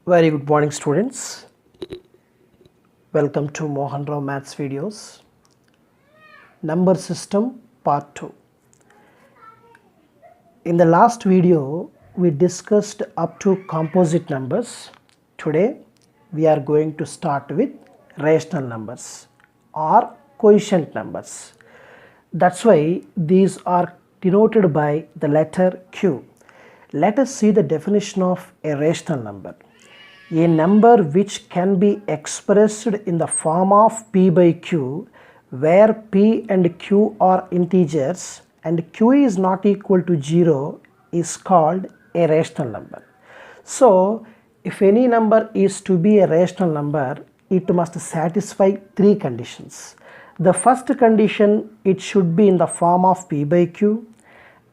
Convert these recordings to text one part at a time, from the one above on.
Very good morning, students. Welcome to Mohan Rao Maths videos. Number system part 2. In the last video, we discussed up to composite numbers. Today, we are going to start with rational numbers or quotient numbers. That's why these are denoted by the letter Q. Let us see the definition of a rational number. A number which can be expressed in the form of P by Q, where P and Q are integers and Q is not equal to 0, is called a rational number. So, if any number is to be a rational number, it must satisfy three conditions. The first condition, it should be in the form of P by Q,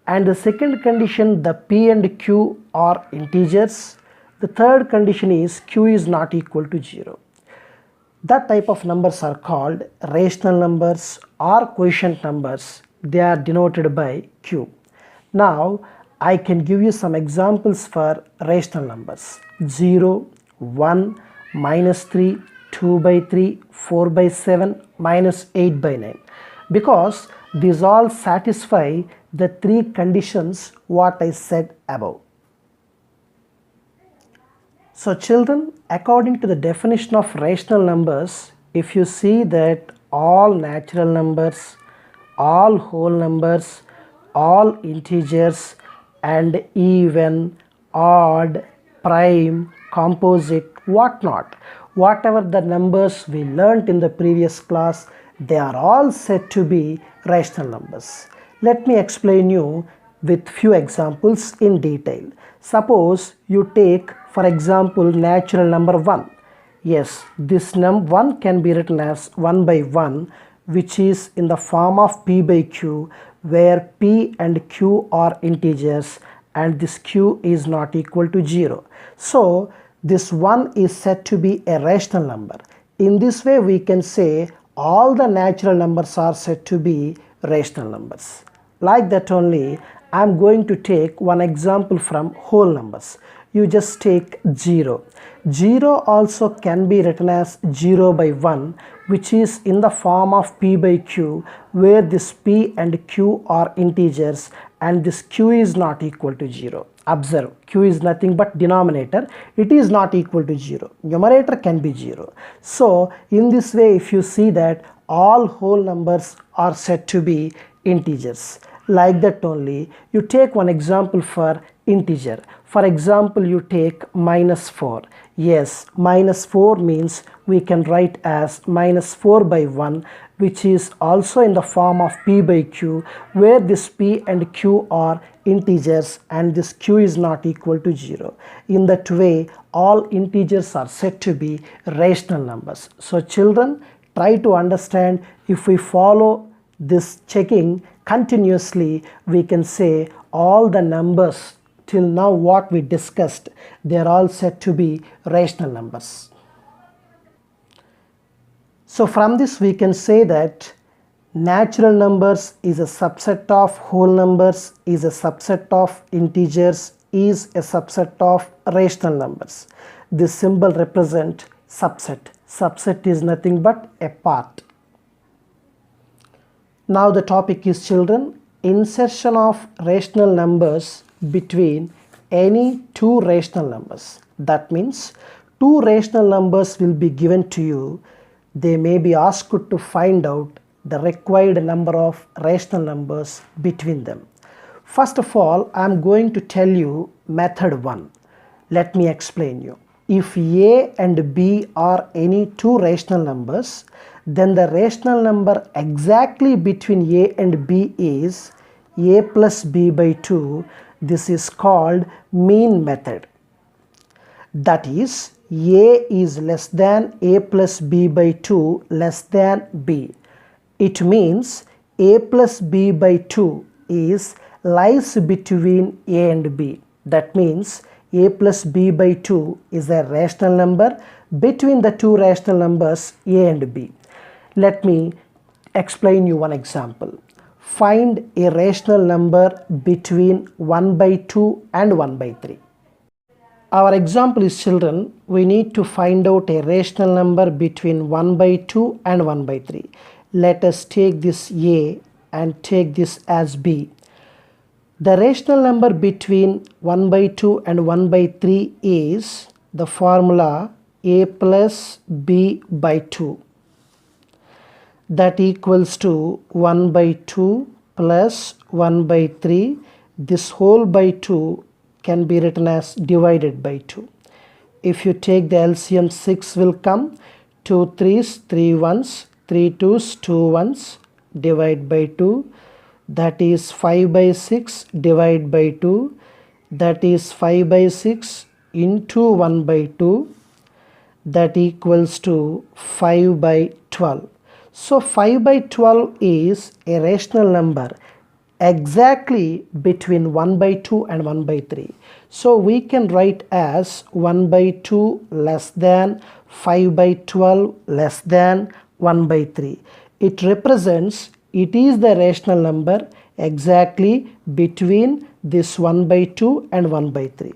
and the second condition, the P and Q are integers. The third condition is Q is not equal to 0. That type of numbers are called rational numbers or quotient numbers. They are denoted by Q. Now, I can give you some examples for rational numbers. 0, 1, minus 3, 2 by 3, 4 by 7, minus 8 by 9. Because these all satisfy the three conditions what I said above. So children, according to the definition of rational numbers, if you see that all natural numbers, all whole numbers, all integers, and even, odd, prime, composite, whatnot, whatever the numbers we learnt in the previous class, they are all said to be rational numbers. Let me explain you with few examples in detail. Suppose you take, for example, natural number 1. Yes, this 1 can be written as 1 by 1, which is in the form of P by Q, where P and Q are integers and this Q is not equal to 0. So, this 1 is said to be a rational number. In this way, we can say all the natural numbers are said to be rational numbers. Like that only, I am going to take one example from whole numbers. You just take 0. 0 also can be written as 0 by 1, which is in the form of P by Q, where this P and Q are integers and this Q is not equal to 0. Observe, Q is nothing but denominator. It is not equal to 0. Numerator can be 0. So, in this way, if you see that all whole numbers are said to be integers. Like that only, you take one example for integer. For example, you take minus 4. Yes, minus 4 means we can write as minus 4 by 1, which is also in the form of P by Q, where this P and Q are integers and this Q is not equal to 0. In that way, all integers are said to be rational numbers. So children, try to understand, if we follow this checking continuously, we can say all the numbers till now what we discussed, they are all said to be rational numbers. So from this we can say that natural numbers is a subset of whole numbers, is a subset of integers, is a subset of rational numbers. This symbol represents subset. Subset is nothing but a part. Now the topic is, children, insertion of rational numbers between any two rational numbers. That means two rational numbers will be given to you. They may be asked to find out the required number of rational numbers between them. First of all, I am going to tell you method 1. Let me explain you. If A and B are any two rational numbers, then the rational number exactly between A and B is A plus B by 2. This is called mean method. That is, A is less than A plus B by 2 less than B. It means A plus B by 2 lies between A and B. That means A plus B by 2 is a rational number between the two rational numbers A and B. Let me explain you one example. Find a rational number between 1 by 2 and 1 by 3. Our example is, children, we need to find out a rational number between 1 by 2 and 1 by 3. Let us take this A and take this as B. The rational number between 1 by 2 and 1 by 3 is the formula A plus B by 2. That equals to 1 by 2 plus 1 by 3. This whole by 2 can be written as divided by 2. If you take the LCM, 6 will come. 2 3s, 3 1s, 3 2s, 2 1s, divide by 2. That is 5 by 6, divide by 2. That is 5 by 6 into 1 by 2. That equals to 5 by 12. So 5 by 12 is a rational number exactly between 1 by 2 and 1 by 3. So we can write as 1 by 2 less than 5 by 12 less than 1 by 3. It is the rational number exactly between this 1 by 2 and 1 by 3.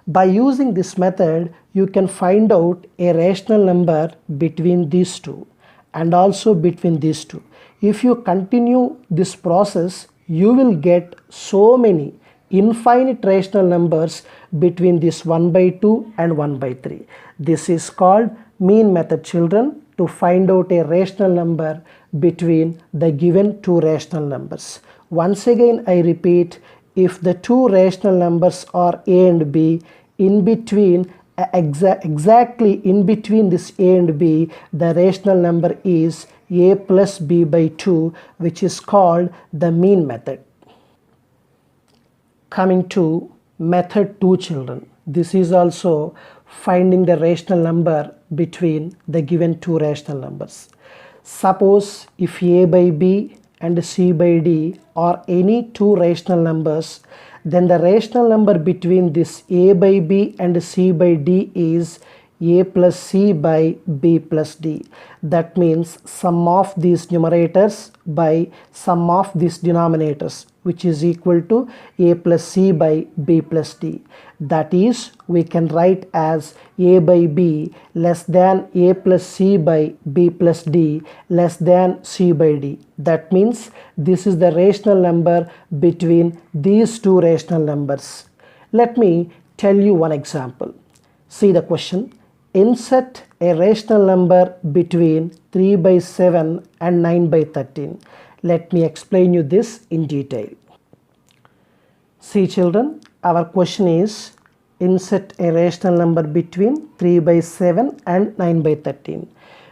By using this method, you can find out a rational number between these two and also between these two. If you continue this process, you will get so many infinite rational numbers between this 1 by 2 and 1 by 3. This is called mean method, children, to find out a rational number between the given two rational numbers. Once again, I repeat, if the two rational numbers are A and B, in between, exactly in between this A and B, the rational number is A plus B by 2, which is called the mean method. Coming to method 2, children. This is also finding the rational number between the given two rational numbers. Suppose if A by B and C by D are any two rational numbers, then the rational number between this A by B and C by D is A plus C by B plus D. That means sum of these numerators by sum of these denominators, which is equal to A plus C by B plus D. That is, we can write as A by B less than A plus C by B plus D less than C by D. That means this is the rational number between these two rational numbers. Let me tell you one example. See the question. Insert a rational number between 3 by 7 and 9 by 13. Let me explain you this in detail. See, children, our question is insert a rational number between 3 by 7 and 9 by 13.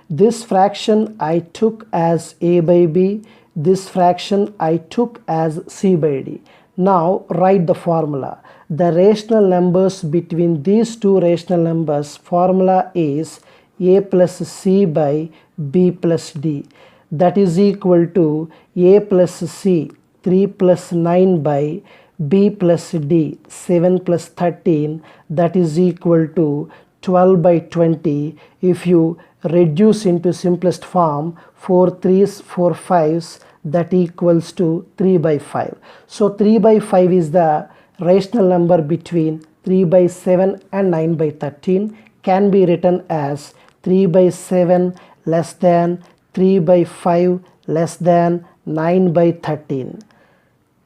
This fraction I took as A by B. This fraction I took as C by D. Now write the formula. The rational numbers between these two rational numbers formula is A plus C by B plus D. That is equal to A plus C 3 plus 9 by B plus D 7 plus 13. That is equal to 12 by 20. If you reduce into simplest form, 4 3s 4 5s, that equals to 3 by 5. So 3 by 5 is the rational number between 3 by 7 and 9 by 13, can be written as 3 by 7 less than 3 by 5 less than 9 by 13.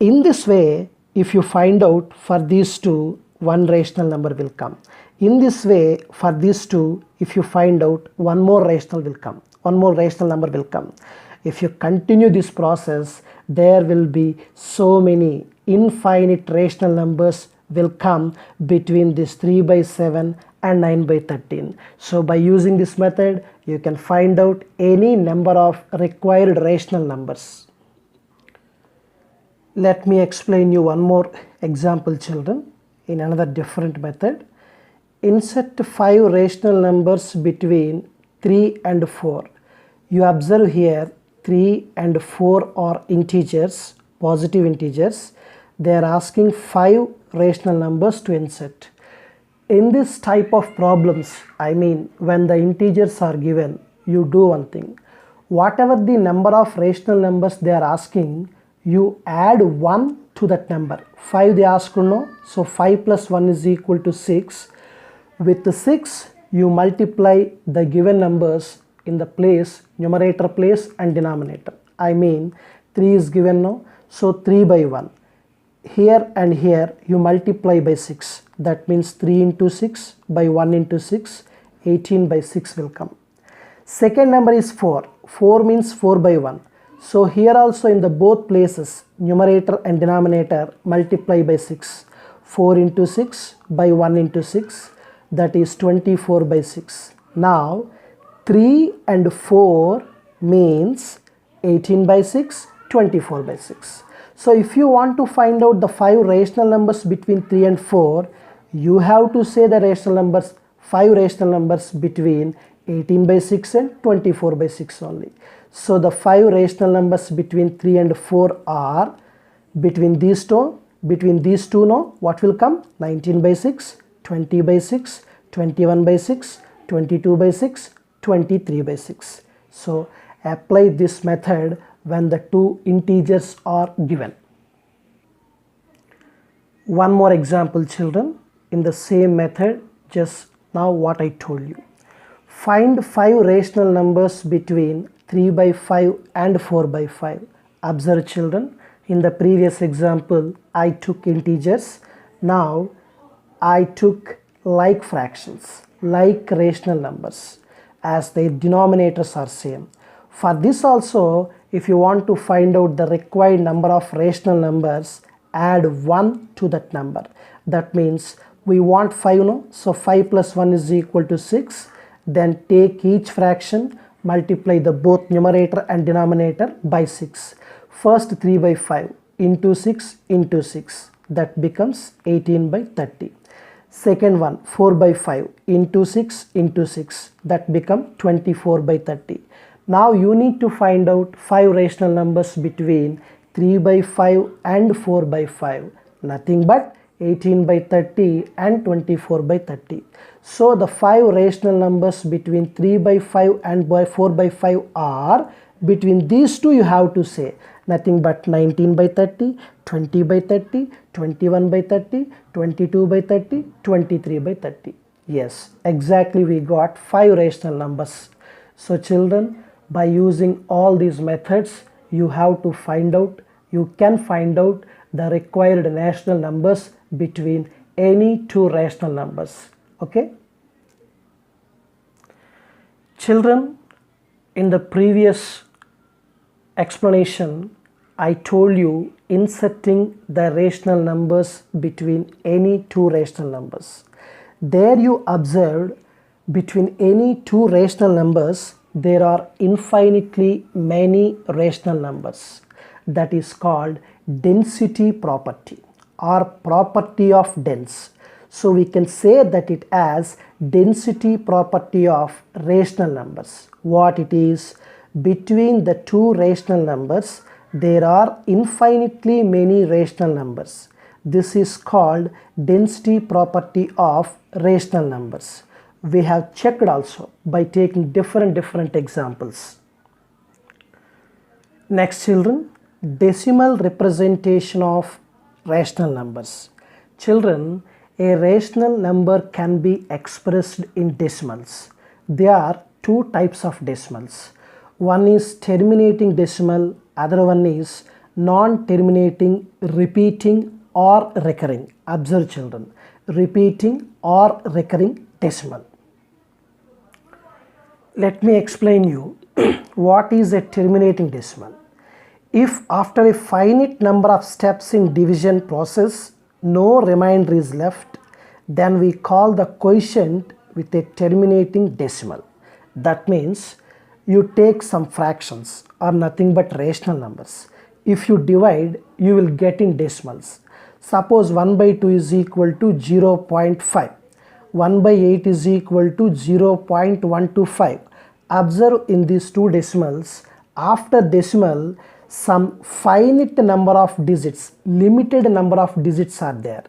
In this way, if you find out for these two, one rational number will come. In this way, for these two, if you find out, one more rational will come. One more rational number will come. If you continue this process, there will be so many infinite rational numbers will come between this 3 by 7 and 9 by 13. So by using this method, you can find out any number of required rational numbers. Let me explain you one more example, children, in another different method. Insert 5 rational numbers between 3 and 4. You observe here 3 and 4 are integers, positive integers. They are asking 5 rational numbers to insert. In this type of problems, when the integers are given, you do one thing. Whatever the number of rational numbers they are asking, you add 1 to that number. 5 they ask, no? So 5 plus 1 is equal to 6. With the 6, you multiply the given numbers in the place, numerator place and denominator. I mean 3 is given now, so 3 by 1. Here and here you multiply by 6. That means 3 into 6 by 1 into 6, 18 by 6 will come. Second number is 4. 4 means 4 by 1. So here also in the both places, numerator and denominator, multiply by 6. 4 into 6 by 1 into 6, that is 24 by 6. Now 3 and 4 means 18 by 6, 24 by 6. So if you want to find out the 5 rational numbers between 3 and 4, you have to say the rational numbers, 5 rational numbers between 18 by 6 and 24 by 6 only. So the 5 rational numbers between 3 and 4 are, between these two no, what will come? 19 by 6, 20 by 6, 21 by 6, 22 by 6, 23 by 6. So apply this method when the two integers are given. One more example, children, in the same method, just now what I told you. Find 5 rational numbers between 3 by 5 and 4 by 5. Observe, children, in the previous example I took integers. Now I took like fractions, like rational numbers, as their denominators are same. For this also, if you want to find out the required number of rational numbers, add 1 to that number. That means we want 5, no? So 5 plus 1 is equal to 6. Then take each fraction, multiply the both numerator and denominator by 6. First 3 by 5 into 6 into 6, that becomes 18 by 30. Second one 4 by 5 into 6 into 6, that become 24 by 30. Now you need to find out 5 rational numbers between 3 by 5 and 4 by 5. Nothing but 18 by 30 and 24 by 30. So the 5 rational numbers between 3 by 5 and 4 by 5 are, between these two you have to say nothing but 19 by 30, 20 by 30, 21 by 30, 22 by 30, 23 by 30. Yes, exactly, we got 5 rational numbers. So children, by using all these methods, you can find out the required rational numbers between any two rational numbers. Okay? Children, in the previous explanation, I told you inserting the rational numbers between any two rational numbers. There you observed between any two rational numbers there are infinitely many rational numbers. That is called density property or property of dense. So we can say that it has density property of rational numbers. What it is? Between the two rational numbers there are infinitely many rational numbers. This is called density property of rational numbers. We have checked also by taking different examples. Next children, decimal representation of rational numbers. Children, a rational number can be expressed in decimals. There are two types of decimals. One is terminating decimal, other one is non-terminating, repeating or recurring. Observe children, repeating or recurring decimal. Let me explain you what is a terminating decimal. If after a finite number of steps in division process no remainder is left, then we call the quotient with a terminating decimal. That means you take some fractions or nothing but rational numbers. If you divide, you will get in decimals. Suppose 1 by 2 is equal to 0.5. 1 by 8 is equal to 0.125. Observe in these two decimals, after decimal some finite number of digits, limited number of digits are there.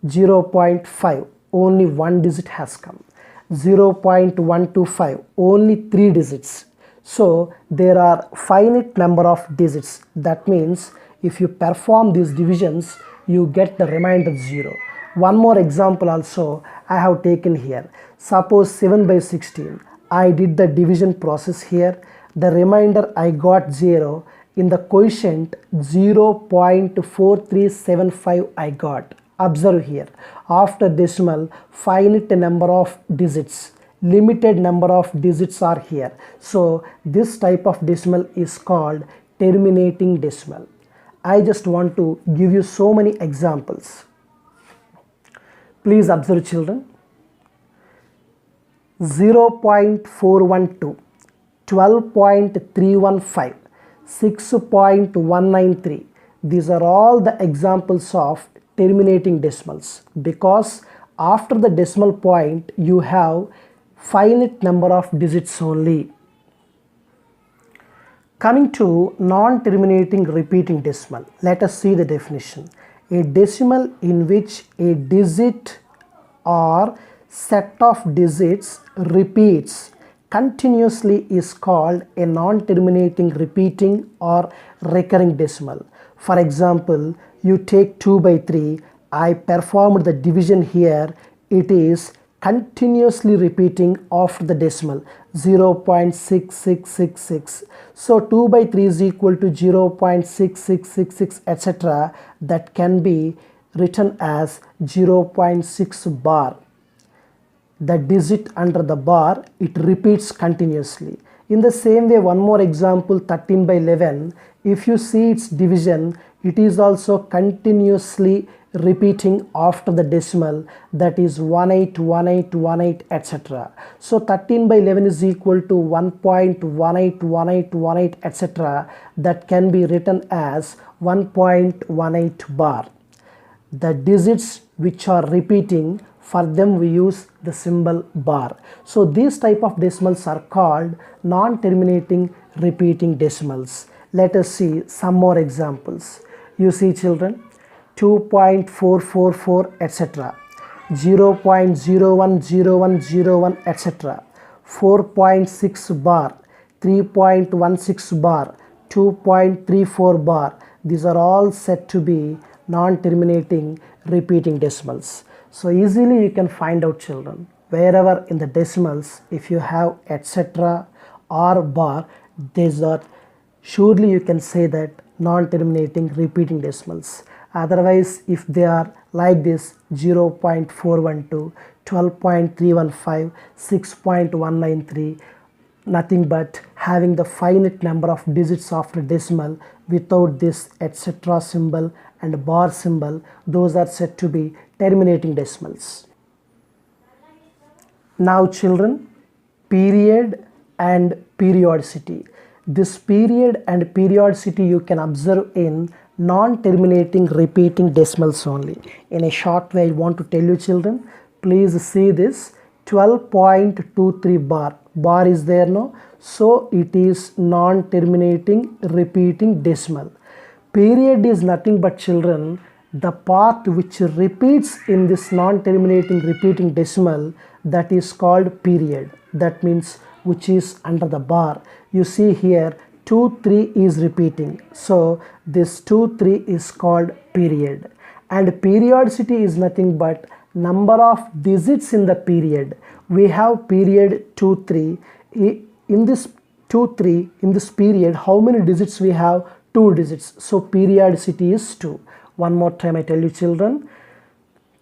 0.5, only one digit has come. 0.125, only 3 digits. So there are finite number of digits. That means if you perform these divisions, you get the remainder 0. One more example also I have taken here. Suppose 7 by 16. I did the division process here. The remainder I got 0. In the quotient 0.4375 I got. Observe here. After decimal, finite number of digits. Limited number of digits are here. So this type of decimal is called terminating decimal. I just want to give you so many examples. Please observe children. 0.412, 12.315, 6.193. These are all the examples of terminating decimals, because after the decimal point you have finite number of digits only. Coming to non-terminating repeating decimal, let us see the definition. A decimal in which a digit or set of digits repeats continuously is called a non-terminating repeating or recurring decimal. For example, you take 2 by 3, I performed the division here, it is continuously repeating after the decimal 0.6666. So 2 by 3 is equal to 0.6666, etc. That can be written as 0.6 bar. The digit under the bar, it repeats continuously. In the same way, one more example, 13 by 11. If you see its division, it is also continuously repeating after the decimal, that is 181818, etc. So 13 by 11 is equal to 1.181818, etc. That can be written as 1.18 bar. The digits which are repeating, for them we use the symbol bar. So these type of decimals are called non-terminating repeating decimals. Let us see some more examples. You see children, 2.444, etc. 0.010101, etc. 4.6 bar, 3.16 bar, 2.34 bar. These are all said to be non-terminating repeating decimals. So easily you can find out children, wherever in the decimals if you have etc. or bar, these are surely you can say that non-terminating repeating decimals. Otherwise, if they are like this 0.412, 12.315, 6.193, nothing but having the finite number of digits after decimal without this etc. symbol and bar symbol, those are said to be terminating decimals. Now children, period and periodicity. This period and periodicity you can observe in non-terminating repeating decimals only. In a short way I want to tell you children, please see this 12.23 bar. Bar is there no? So it is non-terminating repeating decimal. Period is nothing but children, the part which repeats in this non-terminating repeating decimal, that is called period. That means which is under the bar. You see here 2, 3 is repeating. So this 2, 3 is called period. And periodicity is nothing but number of digits in the period. We have period 2, 3. In this 2, 3, in this period, how many digits we have? 2 digits. So periodicity is 2. One more time I tell you children,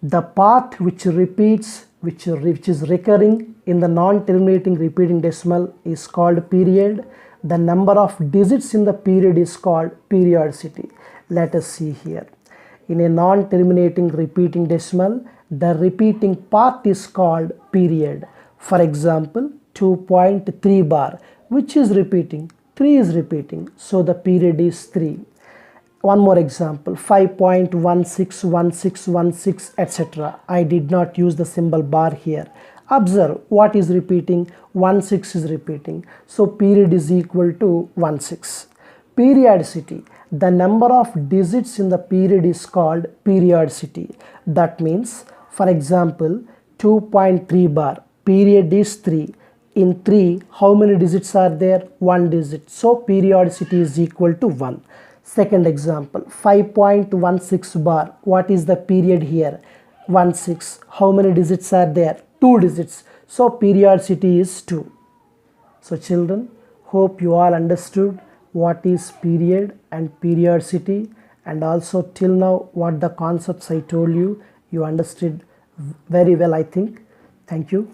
the part which repeats, which is recurring in the non-terminating repeating decimal is called period. The number of digits in the period is called periodicity. Let us see here. In a non-terminating repeating decimal, the repeating part is called period. For example, 2.3 bar, which is repeating? 3 is repeating. So the period is 3. One more example, 5.161616, etc. I did not use the symbol bar here. Observe what is repeating? 16 is repeating. So period is equal to 16. Periodicity, the number of digits in the period is called periodicity. That means, for example, 2.3 bar, period is 3. In 3, how many digits are there? 1 digit. So periodicity is equal to 1. Second example, 5.16 bar. What is the period here? 1 6. How many digits are there? 2 digits. So periodicity is 2. So children, hope you all understood what is period and periodicity, and also till now what the concepts I told you understood very well, I think. Thank you.